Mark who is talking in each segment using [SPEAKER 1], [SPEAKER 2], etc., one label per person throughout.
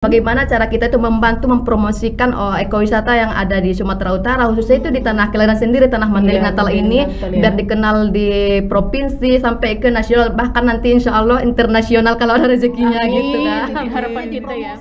[SPEAKER 1] Bagaimana cara kita itu membantu mempromosikan ekowisata yang ada di Sumatera Utara, khususnya itu di tanah kelahiran sendiri, tanah Mandailing Natal ini, biar dikenal di provinsi sampai ke nasional, bahkan nanti insya Allah internasional kalau ada rezekinya gitu kan.
[SPEAKER 2] Ini harapan kita ya.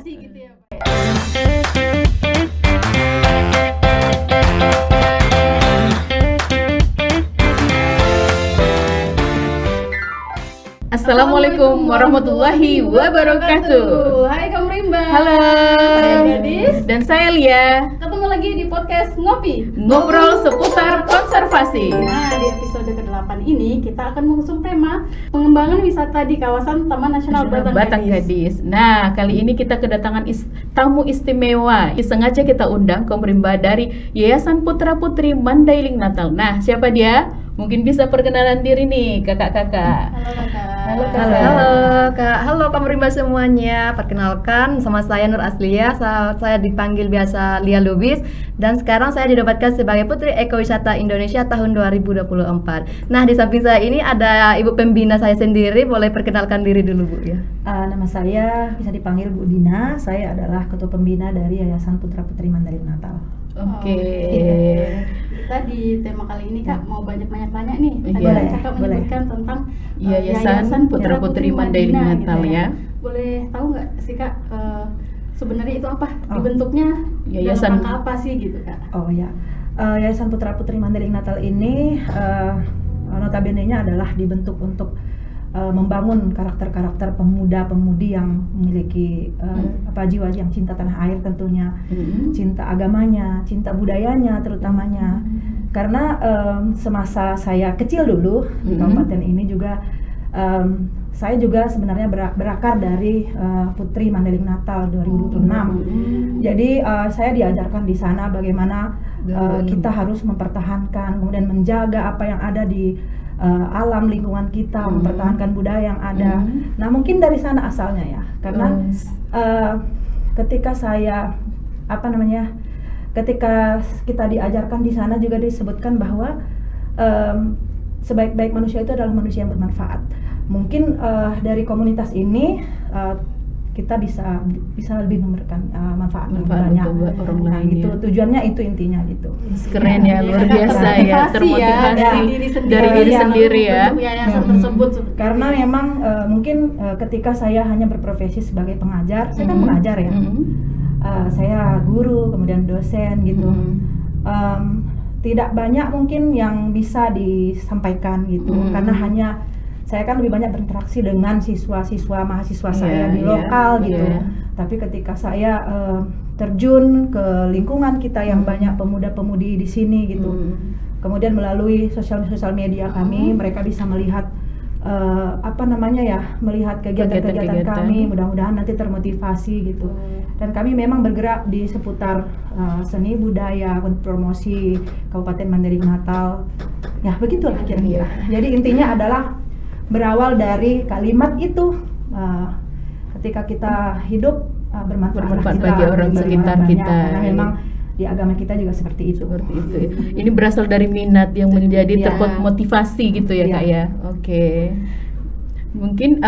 [SPEAKER 2] Assalamualaikum warahmatullahi wabarakatuh.
[SPEAKER 3] Hai Kamu Rimba.
[SPEAKER 2] Halo.
[SPEAKER 3] Saya Gadis.
[SPEAKER 2] Dan saya Lia.
[SPEAKER 3] Ketemu lagi di podcast Ngopi.
[SPEAKER 2] Ngobrol seputar konservasi.
[SPEAKER 3] Nah, di episode ke-8 ini kita akan mengusung tema pengembangan wisata di kawasan Taman Nasional Batang Gadis.
[SPEAKER 2] Nah, kali ini kita kedatangan tamu istimewa. Sengaja kita undang Kamu Rimba dari Yayasan Putra Putri Mandailing Natal. Nah, siapa dia? Mungkin bisa perkenalan diri nih, kakak-kakak.
[SPEAKER 3] Halo Kakak.
[SPEAKER 2] Halo, Kak.
[SPEAKER 1] Halo Kak, halo Kamu Rimba semuanya. Perkenalkan, sama saya Nur Aslia. Saya dipanggil biasa Lia Lubis. Dan sekarang saya dinobatkan sebagai Putri Ekowisata Indonesia tahun 2024. Nah, di samping saya ini ada Ibu Pembina saya sendiri. Boleh perkenalkan diri dulu Bu ya.
[SPEAKER 4] Nama saya bisa dipanggil Bu Dina. Saya adalah Ketua Pembina dari Yayasan Putra Putri Mandailing Natal.
[SPEAKER 2] Oke.
[SPEAKER 3] Kita di tema kali ini Kak mau banyak-banyak tanya nih. Tadi
[SPEAKER 2] Boleh,
[SPEAKER 3] Kakak menyebutkan tentang
[SPEAKER 2] Yayasan Putra Putri Mandailing Natal
[SPEAKER 3] gitu
[SPEAKER 2] ya.
[SPEAKER 3] Boleh tahu nggak sih Kak sebenarnya itu apa? Dibentuknya
[SPEAKER 2] Yayasan
[SPEAKER 3] dalam rangka apa sih gitu Kak?
[SPEAKER 4] Oh ya, Yayasan Putra Putri Mandailing Natal ini notabene-nya adalah dibentuk untuk membangun karakter-karakter pemuda-pemudi yang memiliki jiwa yang cinta tanah air tentunya, cinta agamanya, cinta budayanya terutamanya. Karena semasa saya kecil dulu di kabupaten ini juga saya juga sebenarnya berakar dari Putri Mandailing Natal 2026. Jadi saya diajarkan di sana bagaimana kita harus mempertahankan, kemudian menjaga apa yang ada di alam lingkungan kita, mempertahankan budaya yang ada. Nah, mungkin dari sana asalnya ya, karena ketika saya ketika kita diajarkan di sana juga disebutkan bahwa sebaik-baik manusia itu adalah manusia yang bermanfaat. Mungkin dari komunitas ini kita bisa lebih memberikan manfaat banyak
[SPEAKER 2] orang
[SPEAKER 4] nah,
[SPEAKER 2] lain
[SPEAKER 4] gitu
[SPEAKER 2] ya.
[SPEAKER 4] Tujuannya itu intinya gitu.
[SPEAKER 2] Keren ya, luar biasa ya, termotivasi dari diri sendiri ya.
[SPEAKER 3] Yayasan tersebut.
[SPEAKER 4] Karena memang mungkin ketika saya hanya berprofesi sebagai pengajar, saya kan pengajar ya, saya guru, kemudian dosen gitu, tidak banyak mungkin yang bisa disampaikan gitu, karena hanya saya kan lebih banyak berinteraksi dengan siswa-siswa mahasiswa saya di lokal gitu. Tapi ketika saya terjun ke lingkungan kita yang banyak pemuda-pemudi di sini gitu, kemudian melalui sosial media kami, mereka bisa melihat melihat kegiatan-kegiatan kami, mudah-mudahan nanti termotivasi gitu. Dan kami memang bergerak di seputar seni budaya, promosi Kabupaten Mandailing Natal. Ya begitulah kira-kira. Jadi intinya adalah berawal dari kalimat itu, ketika kita hidup bermanfaat
[SPEAKER 2] bagi orang sekitar kita.
[SPEAKER 4] Karena memang di agama kita juga seperti itu.
[SPEAKER 2] Ini berasal dari minat yang menjadi termotivasi gitu ya Kak ya. Oke. Mungkin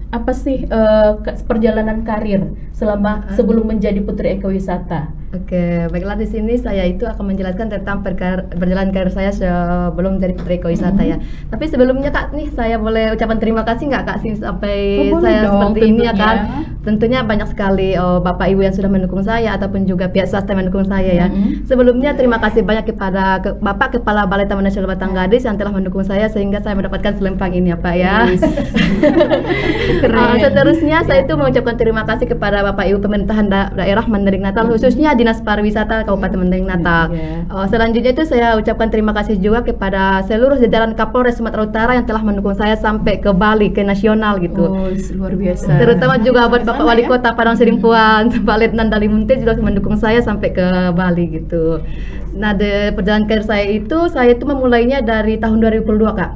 [SPEAKER 2] apa sih perjalanan karir sebelum menjadi Putri Ekowisata?
[SPEAKER 1] Oke, baiklah, di sini saya itu akan menjelaskan tentang perjalanan karir saya sebelum dari Putri Ekowisata ya. Tapi sebelumnya Kak, nih saya boleh ucapan terima kasih nggak Kak sih sampai saya
[SPEAKER 2] dong,
[SPEAKER 1] seperti ini ya
[SPEAKER 2] tentunya.
[SPEAKER 1] kan? Tentunya banyak sekali Bapak Ibu yang sudah mendukung saya ataupun juga pihak swasta yang mendukung saya ya. Sebelumnya terima kasih banyak kepada Bapak Kepala Balai Taman Nasional Batang Gadis yang telah mendukung saya sehingga saya mendapatkan selempang ini ya Pak ya. Seterusnya saya itu mengucapkan terima kasih kepada Bapak Ibu pemerintahan daerah Mandailing Natal, khususnya Dinas Pariwisata Kabupaten Mandailing Natal. Selanjutnya itu saya ucapkan terima kasih juga kepada seluruh jajaran Kapolres Sumatera Utara yang telah mendukung saya sampai ke Bali, ke nasional gitu.
[SPEAKER 2] Luar biasa.
[SPEAKER 1] Terutama juga buat Bapak Wali Kota Padang Sidimpuan, Pak Letnan Dali Munte juga mendukung saya sampai ke Bali gitu. Nah, di perjalanan karir saya itu memulainya dari tahun 2002 Kak.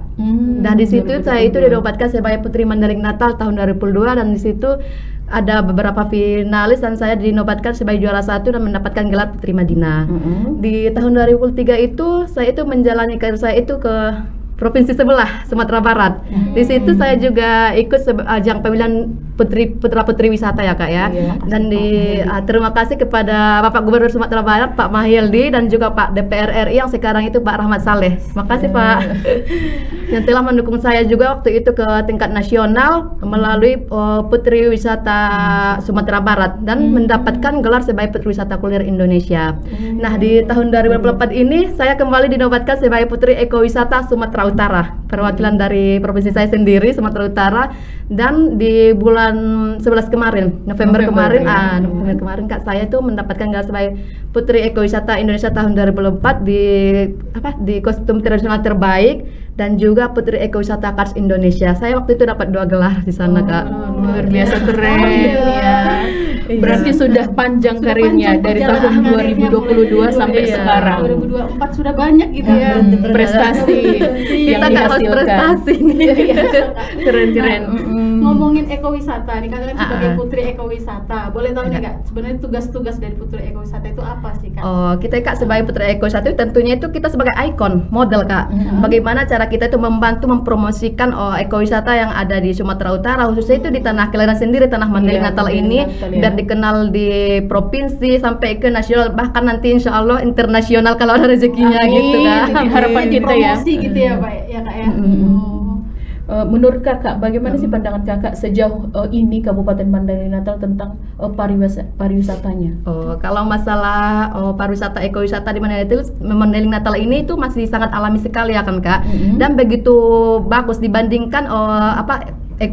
[SPEAKER 1] Nah, di situ saya itu dinobatkan sebagai Putri Mandailing Natal tahun 2002 dan di situ ada beberapa finalis dan saya dinobatkan sebagai juara 1 dan mendapatkan gelar Putri Madinah. Di tahun 2003 itu saya itu menjalani karir saya itu ke provinsi sebelah, Sumatera Barat. Di situ saya juga ikut ajang pemilihan putra putri wisata ya Kak ya.
[SPEAKER 2] Iya.
[SPEAKER 1] Dan terima kasih kepada Bapak Gubernur Sumatera Barat Pak Mahyildi dan juga Pak DPR RI yang sekarang itu Pak Rahmat Saleh. Makasih Pak yang telah mendukung saya juga waktu itu ke tingkat nasional melalui Putri Wisata Sumatera Barat dan mendapatkan gelar sebagai Putri Wisata Kuliner Indonesia. Nah di tahun 2024 ini saya kembali dinobatkan sebagai Putri Ekowisata Sumatera Utara, perwakilan dari provinsi saya sendiri Sumatera Utara. Dan di bulan 11 kemarin, November kemarin Kak, saya itu mendapatkan gelar sebagai Putri Ekowisata Indonesia tahun 2024 di kostum tradisional terbaik dan juga Putri Ekowisata Kars Indonesia. Saya waktu itu dapat 2 gelar di sana Kak.
[SPEAKER 2] Luar biasa keren ya. Berarti sudah panjang karirnya dari tahun 2022 sampai sekarang.
[SPEAKER 3] 2024 sudah banyak gitu ya.
[SPEAKER 2] Prestasi yang
[SPEAKER 1] Kita Kak harus
[SPEAKER 2] dihasilkan.
[SPEAKER 1] prestasi nih.
[SPEAKER 2] Keren-keren.
[SPEAKER 3] Ngomongin ekowisata nih, Kakak kan sebagai Putri Ekowisata. Boleh tahu nih Kak, sebenarnya tugas-tugas dari Putri Ekowisata itu apa sih Kak?
[SPEAKER 1] Oh, kita Kak sebagai Putri Ekowisata itu tentunya itu kita sebagai ikon, model Kak. Bagaimana cara kita itu membantu mempromosikan ekowisata yang ada di Sumatera Utara, khususnya itu di tanah kelahiran sendiri, tanah Mandailing
[SPEAKER 2] Iya,
[SPEAKER 1] Natal
[SPEAKER 2] Mandailing
[SPEAKER 1] ini,
[SPEAKER 2] Natal, ya.
[SPEAKER 1] biar dikenal di provinsi sampai ke nasional, bahkan nanti insya Allah internasional kalau ada rezekinya gitu Kak.
[SPEAKER 2] Jadi harapan kita ya.
[SPEAKER 3] Promosi gitu ya Pak ya Kak ya.
[SPEAKER 2] Menurut Kakak, bagaimana sih pandangan Kakak sejauh ini Kabupaten Mandailing Natal tentang pariwisatanya?
[SPEAKER 1] Oh, kalau masalah pariwisata ekowisata di Mandailing Natal ini itu masih sangat alami sekali ya kan Kak. Dan begitu bagus dibandingkan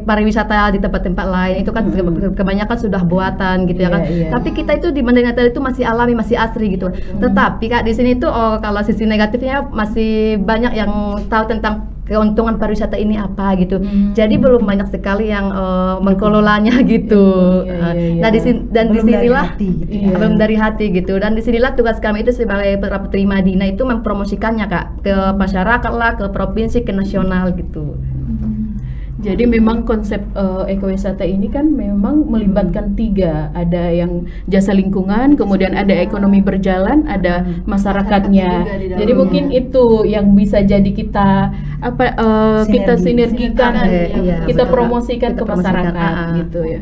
[SPEAKER 1] pariwisata di tempat-tempat lain itu kan kebanyakan sudah buatan gitu ya kan.
[SPEAKER 2] Iya.
[SPEAKER 1] Tapi kita itu di Mandailing Natal itu masih alami, masih asri gitu. Tetapi Kak di sini tuh kalau sisi negatifnya masih banyak yang tahu tentang keuntungan pariwisata ini apa gitu. Jadi belum banyak sekali yang mengkelolanya gitu.
[SPEAKER 2] Iya.
[SPEAKER 1] Nah di sini dan
[SPEAKER 4] Belum dari
[SPEAKER 1] disinilah
[SPEAKER 4] hati gitu ya.
[SPEAKER 1] belum dari hati gitu. Dan disinilah tugas kami itu sebagai putra putri Madinah itu mempromosikannya Kak ke masyarakat lah, ke provinsi, ke nasional gitu.
[SPEAKER 2] Jadi memang konsep ekowisata ini kan memang melibatkan 3, ada yang jasa lingkungan, kemudian ada ekonomi berjalan, ada masyarakatnya.
[SPEAKER 3] juga di dalamnya.
[SPEAKER 2] Jadi mungkin itu yang bisa jadi kita kita sinergikan,
[SPEAKER 1] Iya,
[SPEAKER 2] kita
[SPEAKER 1] betul, Kak.
[SPEAKER 2] promosikan
[SPEAKER 1] Kita
[SPEAKER 2] ke
[SPEAKER 1] promosikan,
[SPEAKER 2] masyarakat gitu ya.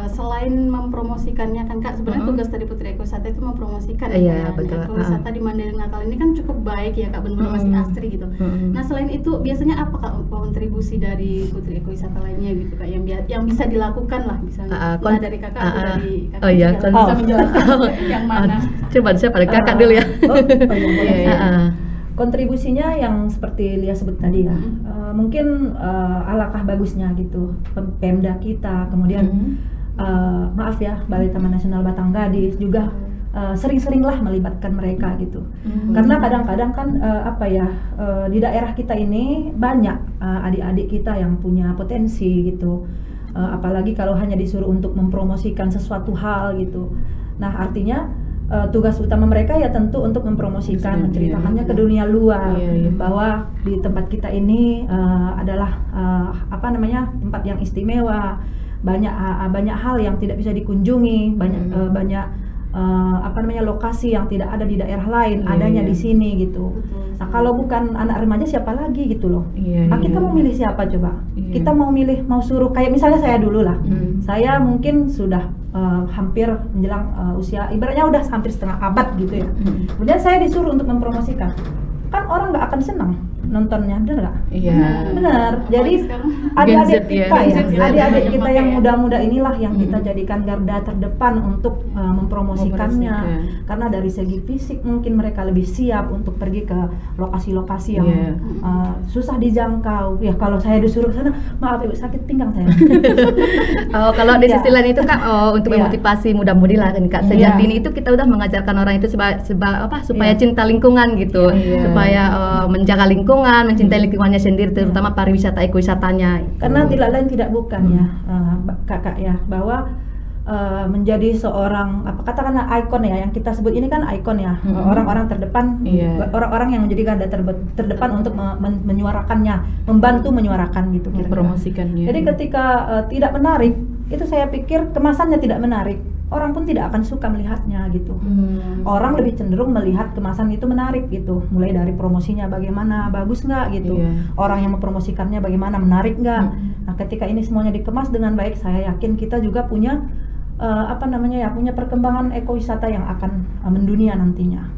[SPEAKER 3] Selain mempromosikannya kan Kak, sebenarnya tugas dari Putri Ekowisata itu mempromosikan
[SPEAKER 1] Iya,
[SPEAKER 3] ya.
[SPEAKER 1] betul.
[SPEAKER 3] Ekowisata di Mandailing Natal ini kan cukup baik ya Kak, benar-benar masih asri gitu. Nah selain itu biasanya apa Kak kontribusi dari Putri Ekowisata lainnya gitu Kak yang bisa dilakukan lah misalnya. Nah dari Kakak atau dari Kakak
[SPEAKER 1] oh iya,
[SPEAKER 3] juga bisa menjelaskan yang mana.
[SPEAKER 1] Coba siapa dari Kakak dulu ya.
[SPEAKER 4] Boleh. Kontribusinya yang seperti Lia sebut tadi ya, mungkin alangkah bagusnya gitu Pemda kita, kemudian maaf ya Balai Taman Nasional Batanggadis juga sering-seringlah melibatkan mereka gitu. Karena kadang-kadang kan di daerah kita ini banyak adik-adik kita yang punya potensi gitu. Apalagi kalau hanya disuruh untuk mempromosikan sesuatu hal gitu. Nah, artinya tugas utama mereka ya tentu untuk mempromosikan, menceritakannya ke dunia luar bahwa di tempat kita ini adalah tempat yang istimewa, banyak hal yang tidak bisa dikunjungi, banyak lokasi yang tidak ada di daerah lain, adanya di sini gitu. Nah kalau bukan anak remaja siapa lagi gitu loh. Kita mau milih siapa coba? Kita mau suruh kayak misalnya saya dulu lah. Saya mungkin sudah hampir menjelang usia, ibaratnya udah hampir setengah abad gitu ya. Kemudian saya disuruh untuk mempromosikan, kan orang nggak akan senang nontonnya, bener nggak?
[SPEAKER 2] Iya.
[SPEAKER 4] Benar. Jadi adik-adik kita adik-adik kita yang muda-muda inilah yang kita jadikan garda terdepan untuk mempromosikannya. Karena dari segi fisik mungkin mereka lebih siap untuk pergi ke lokasi-lokasi yang susah dijangkau. Ya kalau saya disuruh ke sana, maaf Ibu sakit pinggang saya.
[SPEAKER 1] Kalau di sisi lain itu Kak untuk memotivasi muda-mudi lah kan Kak. Sejak dini itu kita udah mengajarkan orang itu supaya cinta lingkungan gitu. Supaya menjaga lingkungan, mencintai lingkungannya sendiri, terutama pariwisata ekowisatanya.
[SPEAKER 4] Karena tidak lain tidak bukan ya kakak ya, bahwa menjadi seorang katakanlah ikon ya, yang kita sebut ini kan ikon ya, orang-orang terdepan, orang-orang yang menjadi garda terdepan untuk menyuarakannya, membantu menyuarakan gitu,
[SPEAKER 2] mempromosikannya.
[SPEAKER 4] Jadi ketika tidak menarik, itu saya pikir kemasannya tidak menarik, orang pun tidak akan suka melihatnya gitu. Orang lebih cenderung melihat kemasan itu menarik gitu, mulai dari promosinya bagaimana, bagus nggak gitu, orang yang mempromosikannya bagaimana, menarik nggak. Nah ketika ini semuanya dikemas dengan baik, saya yakin kita juga punya punya perkembangan ekowisata yang akan mendunia nantinya.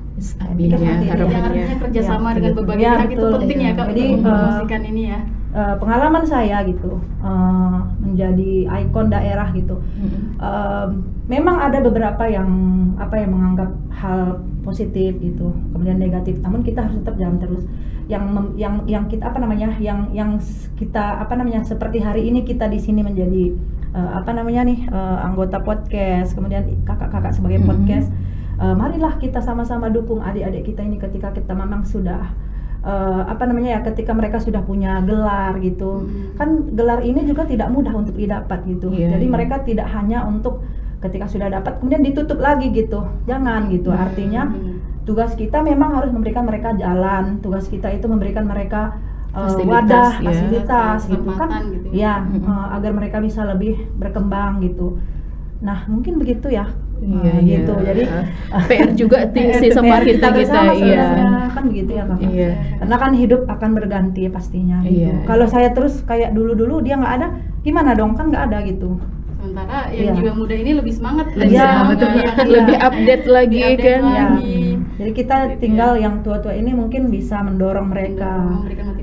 [SPEAKER 2] Amin ya,
[SPEAKER 3] artinya kerjasama dengan berbagai pihak itu penting ya Kak,
[SPEAKER 4] jadi
[SPEAKER 3] untuk mempromosikan ini ya.
[SPEAKER 4] Pengalaman saya gitu menjadi ikon daerah gitu, memang ada beberapa yang menganggap hal positif gitu, kemudian negatif, namun kita harus tetap jalan terus. Yang kita seperti hari ini kita di sini menjadi anggota podcast, kemudian kakak-kakak sebagai podcast. Marilah kita sama-sama dukung adik-adik kita ini ketika kita memang sudah ketika mereka sudah punya gelar gitu. Kan gelar ini juga tidak mudah untuk didapat gitu. Jadi mereka tidak hanya untuk ketika sudah dapat kemudian ditutup lagi gitu. Jangan gitu. Artinya tugas kita memang harus memberikan mereka jalan. Tugas kita itu memberikan mereka fasilitas gitu kan. Gitu. Agar mereka bisa lebih berkembang gitu. Nah, mungkin begitu ya. Gitu. Jadi
[SPEAKER 2] PR juga sih sama kita
[SPEAKER 4] kan begitu ya Kak. Karena kan hidup akan berganti pastinya gitu. Kalau saya terus kayak dulu dia nggak ada, gimana dong, kan nggak ada gitu.
[SPEAKER 3] Sementara yang jiwa muda ini lebih semangat,
[SPEAKER 2] lebih update lagi kan.
[SPEAKER 4] Jadi kita tinggal yang tua-tua ini mungkin bisa mendorong mereka,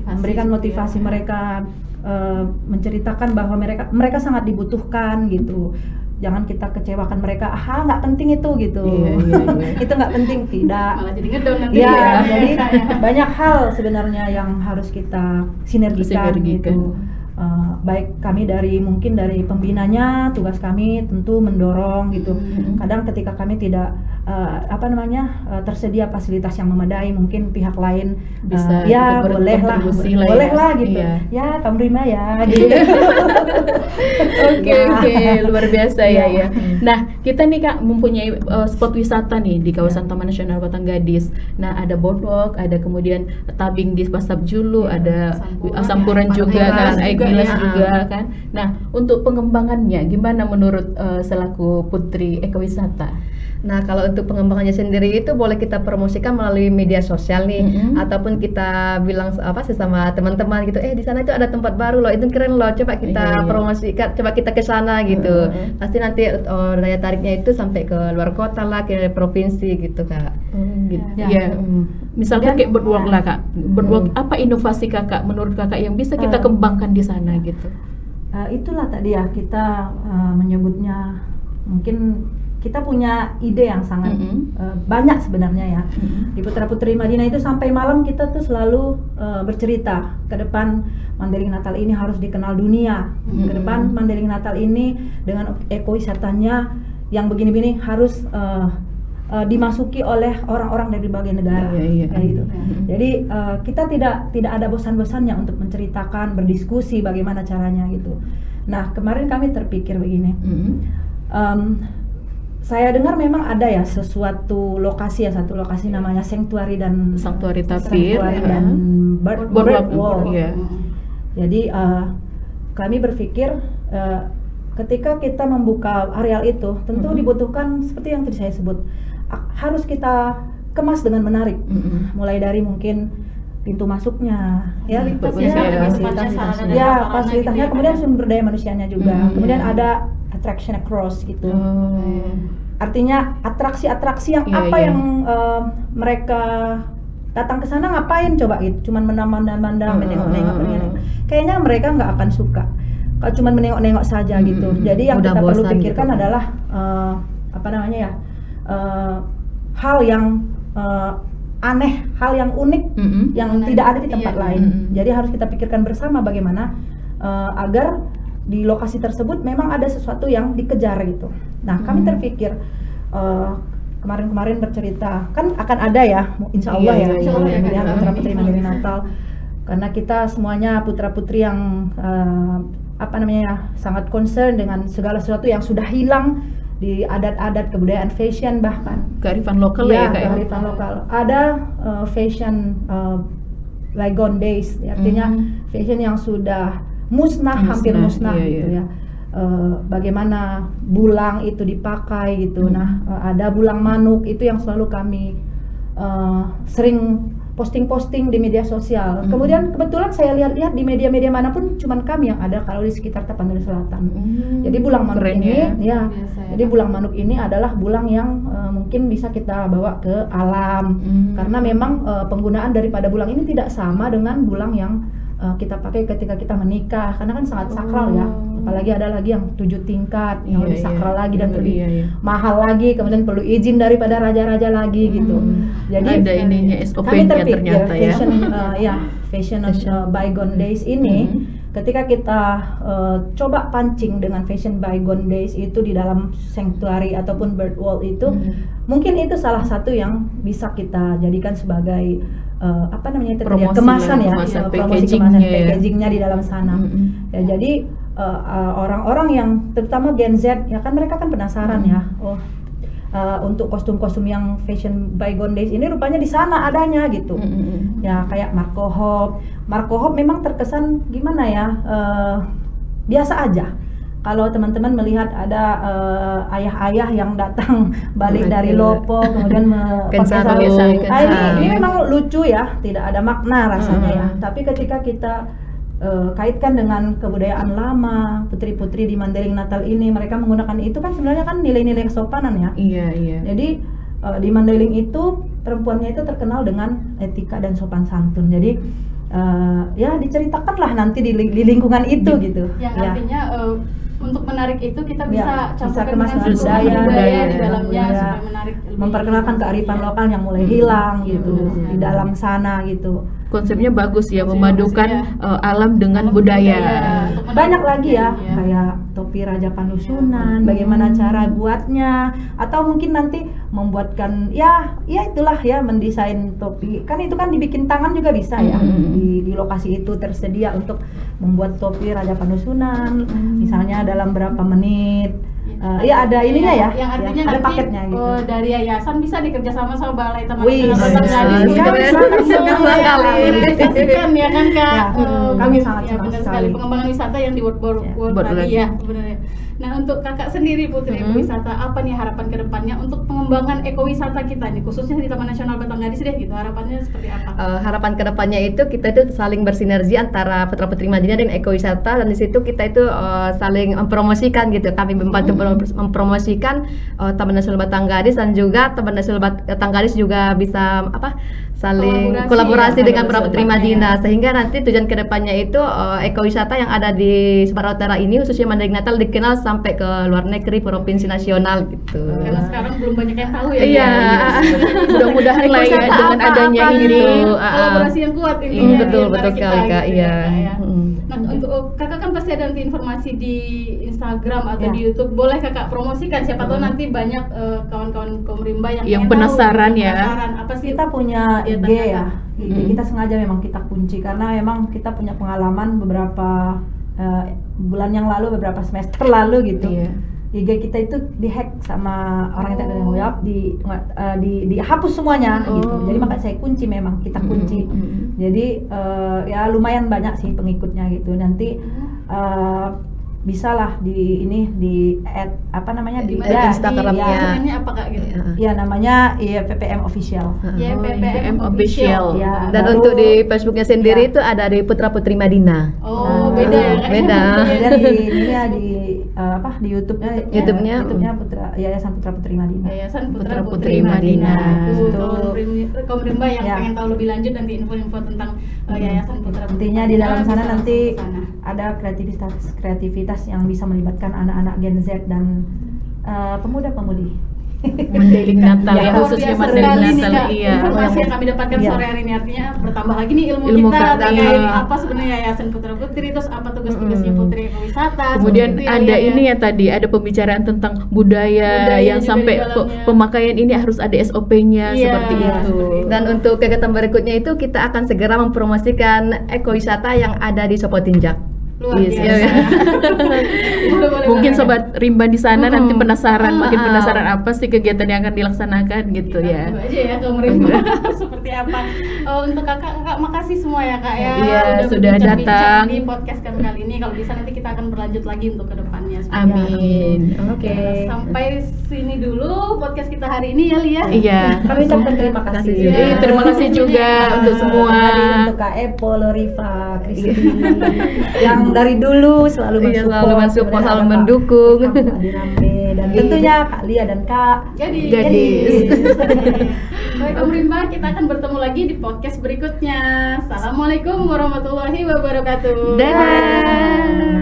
[SPEAKER 4] memberikan motivasi mereka, menceritakan bahwa mereka sangat dibutuhkan gitu. Jangan kita kecewakan mereka, nggak penting itu gitu. Itu nggak penting, tidak.
[SPEAKER 3] Malah jadi ngedon nanti.
[SPEAKER 4] Jadi banyak hal sebenarnya yang harus kita sinergikan. Gitu. Baik kami dari pembinanya, tugas kami tentu mendorong gitu. Kadang ketika kami tidak tersedia fasilitas yang memadai, mungkin pihak lain
[SPEAKER 2] bisa
[SPEAKER 4] bolehlah gitu. Ya kamu terima ya gitu.
[SPEAKER 2] Oke, luar biasa ya. Nah, kita nih Kak mempunyai spot wisata nih di kawasan Taman Nasional Batang Gadis. Nah, ada Bodok, ada kemudian tabing di Pasab Julu, ada Sampuran juga kan, air gilas juga kan. Nah, untuk pengembangannya gimana menurut selaku Putri Ekowisata?
[SPEAKER 1] Nah, kalau untuk pengembangannya sendiri itu boleh kita promosikan melalui media sosial nih, ataupun kita bilang sesama teman-teman gitu, di sana itu ada tempat baru loh, itu keren loh, coba kita promosikan, coba kita ke sana gitu. Pasti nanti daya tariknya itu sampai ke luar kota lah, ke provinsi gitu Kak.
[SPEAKER 2] Misalkan kayak Birdwalk lah Kak. Birdwalk, apa inovasi Kakak menurut Kakak yang bisa kita kembangkan di sana gitu?
[SPEAKER 4] Itulah tadi ya, kita menyebutnya mungkin kita punya ide yang sangat banyak sebenarnya ya. Di Putra Putri Madinah itu sampai malam kita tuh selalu bercerita ke depan Mandailing Natal ini harus dikenal dunia. Ke depan Mandailing Natal ini dengan ekowisatanya yang begini-begini harus dimasuki oleh orang-orang dari berbagai negara. Kayak gitu. Jadi kita tidak ada bosan-bosannya untuk menceritakan, berdiskusi bagaimana caranya gitu. Nah, kemarin kami terpikir begini. Saya dengar memang ada ya satu lokasi namanya Sanctuary Tapir dan Birdwalk. Jadi kami berpikir ketika kita membuka areal itu tentu dibutuhkan seperti yang tadi saya sebut, harus kita kemas dengan menarik, mulai dari mungkin pintu masuknya, fasilitasnya, kemudian sumber daya manusianya juga, kemudian ada attraction across gitu. Artinya atraksi-atraksi yang yang mereka datang ke sana ngapain coba gitu, cuman menambah-nambah, menengok-nengok. Kayaknya mereka nggak akan suka kalau cuman menengok-nengok saja gitu. Jadi yang kita perlu pikirkan gitu adalah hal yang aneh, hal yang unik yang tidak ada di tempat lain. Jadi harus kita pikirkan bersama bagaimana agar di lokasi tersebut memang ada sesuatu yang dikejar gitu. Nah, kami terpikir kemarin bercerita kan akan ada ya, insya Allah pemilihan Putra Putri Mandailing Natal, karena kita semuanya putra putri yang sangat concern dengan segala sesuatu yang sudah hilang di adat-adat, kebudayaan, fashion, bahkan
[SPEAKER 2] kearifan lokal ya Kak.
[SPEAKER 4] Kearifan lokal. Ada fashion bygone days, artinya fashion yang sudah hampir musnah gitu ya. bagaimana bulang itu dipakai gitu. Nah, ada bulang manuk itu yang selalu kami sering posting-posting di media sosial. Kemudian kebetulan saya lihat di media-media manapun cuman kami yang ada kalau di sekitar Tapanuli Selatan. Jadi bulang manuk ini jadi bulang manuk ini adalah bulang yang mungkin bisa kita bawa ke alam. Karena memang penggunaan daripada bulang ini tidak sama dengan bulang yang kita pakai ketika kita menikah, karena kan sangat sakral ya. Apalagi ada lagi yang 7 tingkat yang lebih sakral lagi dan lebih mahal lagi, kemudian perlu izin daripada raja-raja lagi gitu. Jadi
[SPEAKER 2] ada ininya
[SPEAKER 4] kami
[SPEAKER 2] SOP-nya
[SPEAKER 4] terpikir
[SPEAKER 2] ternyata
[SPEAKER 4] fashion bygone days ini, ketika kita coba pancing dengan fashion bygone days itu di dalam sanctuary ataupun bird wall itu, mungkin itu salah satu yang bisa kita jadikan sebagai
[SPEAKER 2] promosi
[SPEAKER 4] kemasan promosi kemasan
[SPEAKER 2] ya.
[SPEAKER 4] packagingnya di dalam sana. Ya, jadi orang-orang yang terutama Gen Z ya kan, mereka kan penasaran ya, untuk kostum-kostum yang fashion bygone days ini rupanya di sana adanya gitu. Ya kayak Marco Hope memang terkesan gimana ya, biasa aja. Kalau teman-teman melihat ada ayah-ayah yang datang balik dari Lopo kemudian pakai sarung, ini memang lucu ya, tidak ada makna rasanya ya. Tapi ketika kita kaitkan dengan kebudayaan lama, putri-putri di Mandailing Natal ini mereka menggunakan itu kan sebenarnya kan nilai-nilai kesopanan ya.
[SPEAKER 2] Iya.
[SPEAKER 4] Jadi di Mandailing itu perempuannya itu terkenal dengan etika dan sopan santun. Jadi ya diceritakanlah nanti di lingkungan itu gitu.
[SPEAKER 3] Yang artinya untuk menarik itu kita bisa
[SPEAKER 4] kemas
[SPEAKER 3] budaya di dalamnya
[SPEAKER 4] supaya
[SPEAKER 3] menarik,
[SPEAKER 4] memperkenalkan kearifan lokal yang mulai hilang gitu di dalam sana gitu.
[SPEAKER 2] Konsepnya bagus ya, memadukan alam dengan budaya.
[SPEAKER 4] Banyak lagi ya, kayak topi Raja Panusunan, bagaimana cara buatnya, atau mungkin nanti membuatkan ya itulah ya, mendesain topi. Kan itu kan dibikin tangan juga bisa ya. Di lokasi itu tersedia untuk membuat topi Raja Panusunan, misalnya dalam berapa menit. Ada ininya ya,
[SPEAKER 3] yang artinya
[SPEAKER 4] ada
[SPEAKER 3] nanti
[SPEAKER 4] paketnya gitu.
[SPEAKER 3] Dari yayasan bisa dikerja sama Balai Taman
[SPEAKER 4] Wih,
[SPEAKER 3] Nasional Batanghari ya kan Kak.
[SPEAKER 4] Kami sangat senang
[SPEAKER 3] benar
[SPEAKER 4] sekali.
[SPEAKER 3] Pengembangan wisata yang di World tadi ya sebenarnya. Nah, untuk Kakak sendiri Putri Ekowisata, apa nih harapan ke depannya untuk pengembangan ekowisata kita nih, khususnya di Taman Nasional Batanghari deh gitu, harapannya seperti apa?
[SPEAKER 1] Harapan kedepannya itu kita itu saling bersinergi antara Putra Putri Madinah dan ekowisata, dan di situ kita itu saling mempromosikan gitu. Kami membantu mempromosikan Taman Nasional Batanggaris, dan juga Taman Nasional Batanggaris juga bisa saling kolaborasi dengan Putra Putri Madinah, sehingga nanti tujuan kedepannya itu ekowisata yang ada di Sumatera Utara ini, khususnya Mandailing Natal, dikenal sampai ke luar negeri, provinsi nasional gitu.
[SPEAKER 3] Karena sekarang belum banyak yang tahu ya.
[SPEAKER 1] Iya.
[SPEAKER 2] Mudah-mudahan lah ya dengan adanya ini
[SPEAKER 3] kolaborasi yang kuat ini.
[SPEAKER 1] Betul sekali Kak. Iya.
[SPEAKER 3] Nah, untuk Kakak kan pasti ada nanti informasi di Instagram atau di YouTube. Boleh Kakak promosikan, siapa tahu nanti banyak kawan-kawan Komrimba yang
[SPEAKER 2] penasaran
[SPEAKER 3] tahu,
[SPEAKER 2] ya.
[SPEAKER 3] Apa sih?
[SPEAKER 4] Kita punya IG ya. Kita sengaja memang kita kunci karena memang kita punya pengalaman beberapa bulan yang lalu, beberapa semester lalu gitu. IG kita itu dihack sama orang yang tidak bertanggung jawab, dihapus semuanya gitu. Jadi makanya saya kunci, memang kita kunci. Jadi ya lumayan banyak sih pengikutnya gitu. Nanti bisalah di add di
[SPEAKER 3] Instagramnya apa Kak gitu?
[SPEAKER 4] Ya namanya PPM Official.
[SPEAKER 3] PPM Official.
[SPEAKER 4] Ya,
[SPEAKER 1] dan untuk di Facebooknya sendiri itu ada di Putra Putri Madinah.
[SPEAKER 3] Beda ya Kak?
[SPEAKER 1] Beda.
[SPEAKER 4] Dan di YouTube-nya Yayasan Putra Putri Madinah.
[SPEAKER 3] Yayasan Putra Putri Madinah. Komrimba yang pengen tahu lebih lanjut nanti info-info tentang Yayasan Putra Putri.
[SPEAKER 4] Intinya di dalam sana nanti ada kreativitas yang bisa melibatkan anak-anak Gen Z dan pemuda-pemudi.
[SPEAKER 2] Mandailing Natal ya, khususnya Mandailing Natal.
[SPEAKER 3] Informasi yang kami dapatkan sore hari ini, artinya bertambah lagi nih ilmu kita terkait apa sebenarnya Yayasan Putra Putri, terus apa tugas-tugasnya Putri Ekowisata.
[SPEAKER 2] Kemudian ada ini ya, tadi ada pembicaraan tentang budaya yang sampai pemakaian ini harus ada SOP-nya seperti itu.
[SPEAKER 1] Dan untuk kegiatan berikutnya itu kita akan segera mempromosikan ekowisata yang ada di Sopotinjak.
[SPEAKER 3] Luar
[SPEAKER 1] Yes,
[SPEAKER 3] biasa.
[SPEAKER 1] iya.
[SPEAKER 3] Boleh
[SPEAKER 2] Mungkin
[SPEAKER 3] banget.
[SPEAKER 2] sobat Rimba di sana nanti penasaran, makin
[SPEAKER 1] Ah.
[SPEAKER 2] penasaran apa sih kegiatan yang akan dilaksanakan gitu
[SPEAKER 3] Kita
[SPEAKER 2] ya.
[SPEAKER 3] tunggu aja ya ke Merimba seperti apa. Untuk kakak makasih semua ya kak ya.
[SPEAKER 2] Iya, sudah
[SPEAKER 3] berbincang-bincang
[SPEAKER 2] datang.
[SPEAKER 3] di podcast kali ini. Kalau bisa nanti kita akan berlanjut lagi untuk kedepannya.
[SPEAKER 2] Amin.
[SPEAKER 3] Oke, sampai sini dulu podcast kita hari ini ya Lia.
[SPEAKER 2] Iya.
[SPEAKER 4] Kami ucapkan terima kasih.
[SPEAKER 1] Terima kasih juga.
[SPEAKER 2] Terima kasih juga untuk semua.
[SPEAKER 4] Untuk Kak Epo, Lorifa, Kristi yang dari dulu selalu
[SPEAKER 1] Iya,
[SPEAKER 4] mensupport,
[SPEAKER 1] selalu mensupport,
[SPEAKER 4] kemudian
[SPEAKER 1] selalu
[SPEAKER 4] ada Pak
[SPEAKER 1] mendukung.
[SPEAKER 4] Adirambe, dan tentunya Kak Lia dan Kak
[SPEAKER 2] Gadis.
[SPEAKER 3] Baik Om Rimba, kita akan bertemu lagi di podcast berikutnya. Assalamualaikum warahmatullahi wabarakatuh.
[SPEAKER 2] Dadah.